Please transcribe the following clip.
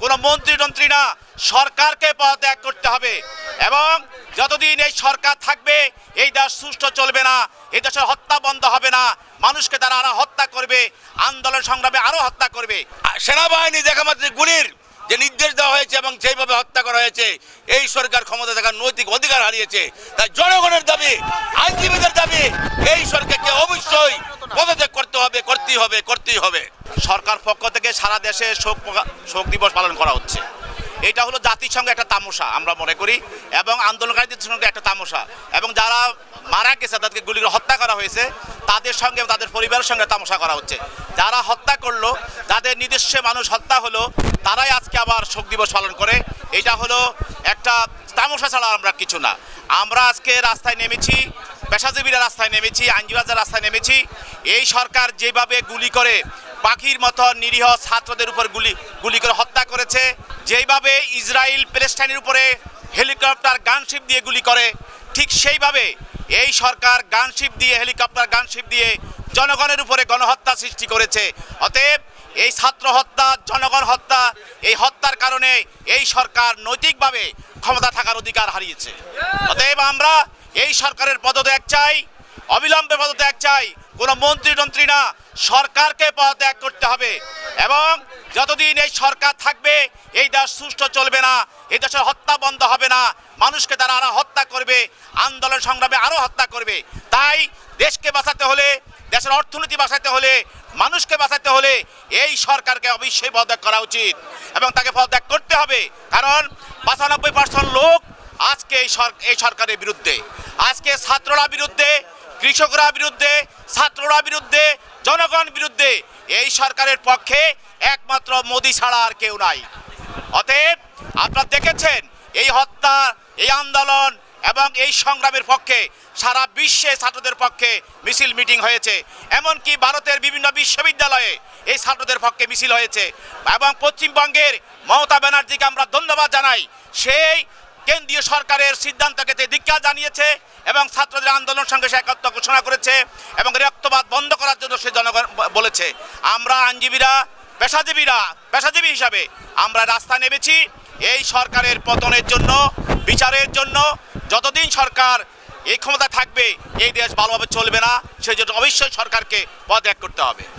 কোনো মন্ত্রী না, সরকারকে পদত্যাগ করতে হবে। এবং যতদিন এই সরকার থাকবে এই দেশ সুষ্ঠু চলবে না, এই দেশের হত্যা বন্ধ হবে না, মানুষকে তারা আরো হত্যা করবে, আন্দোলন সংগ্রামে আরো হত্যা করবে। সেনাবাহিনী দেখা মাত্র গুলির যে নির্দেশ দেওয়া হয়েছে এবং যেভাবে হত্যা করা হয়েছে, এই সরকার ক্ষমতা থাকার নৈতিক অধিকার হারিয়েছে। তাই জনগণের দাবি, আইনজীবীদের দাবি, এই সরকারকে অবশ্যই পদত্যাগ করতেই হবে। সরকার পক্ষ থেকে সারা দেশে শোক দিবস পালন করা হচ্ছে। এটা হলো জাতিসংঘে একটা তামাশা আমরা মনে করি, এবং আন্দোলনকারীদের সঙ্গে একটা তামাশা, এবং যারা মারা গেছে তাদেরকে গুলি করে হত্যা করা হয়েছে তাদের সঙ্গে তাদের পরিবারের সঙ্গে তামাশা করা হচ্ছে। যারা হত্যা করলো, যাদের নিজস্ব মানুষ হত্যা হলো, তারাই আজকে আবার শোক দিবস পালন করে। এটা হলো একটা তামাশা ছাড়া আমরা কিছু না। আমরা আজকে রাস্তায় নেমেছি, পেশাজীবীরা রাস্তায় নেমেছি, আইনজীবীরা রাস্তায় নেমেছি। এই সরকার যেভাবে গুলি করে পাখির মতো নিরীহ ছাত্রদের উপর গুলি করে হত্যা করেছে, যেইভাবে ইসরায়েল প্যালেস্টাইনের উপরে হেলিকপ্টার গানশিপ দিয়ে গুলি করে, ঠিক সেইভাবে এই সরকার গানশিপ দিয়ে, হেলিকপ্টার গানশিপ দিয়ে জনগণের উপরে গণহত্যা সৃষ্টি করেছে। অতএব এই ছাত্র হত্যা, জনগণ হত্যা, এই হত্যার কারণে এই সরকার নৈতিকভাবে ক্ষমতা থাকার অধিকার হারিয়েছে। অতএব আমরা এই সরকারের পদত্যাগ চাই, অবিলম্বে পদত্যাগ চাই। কোনো মন্ত্রী না, সরকারকে পদত্যাগ করতে হবে। এবং যতদিন এই সরকার থাকবে এই দেশ সুষ্ঠু চলবে না, এই দেশের হত্যা বন্ধ হবে না, মানুষকে তারা আরো হত্যা করবে, আন্দোলন সংগ্রামে আরো হত্যা করবে। তাই দেশকে বাঁচাতে হলে, দেশের অর্থনীতি বাঁচাতে হলে, মানুষকে বাঁচাতে হলে এই সরকারকে অবশ্যই পদত্যাগ করা উচিত এবং তাকে পদত্যাগ করতে হবে। কারণ 95% লোক আজকে এই সরকারের বিরুদ্ধে, আজকে ছাত্ররা বিরুদ্ধে, কৃষকরা বিরুদ্ধে, ছাত্ররা বিরুদ্ধে, জনগণ বিরুদ্ধে। এই সরকারের পক্ষে একমাত্র মোদি ছাড়া আর কেউ নাই। অতএব আপনারা দেখেছেন এই হত্যা, এই আন্দোলন এবং এই সংগ্রামের পক্ষে সারা বিশ্বে ছাত্রদের পক্ষে মিছিল মিটিং হয়েছে। এমনকি ভারতের বিভিন্ন বিশ্ববিদ্যালয়ে এই ছাত্রদের পক্ষে মিছিল হয়েছে। এবং পশ্চিমবঙ্গের মমতা ব্যানার্জিকে আমরা ধন্যবাদ জানাই। সেই কেন্দ্রীয় সরকারের সিদ্ধান্তকে ধিক্কার জানিয়েছে এবং ছাত্রদের আন্দোলন সঙ্গে সে একত্র ঘোষণা করেছে এবং রক্তপাত বন্ধ করার জন্য সে জনগণ বলেছে। আমরা আইনজীবীরা, পেশাজীবী হিসাবে আমরা রাস্তা নেমেছি এই সরকারের পতনের জন্য, বিচারের জন্য। যতদিন সরকার এই ক্ষমতা থাকবে এই দেশ ভালোভাবে চলবে না, সেই জন্য অবশ্যই সরকারকে পদত্যাগ করতে হবে।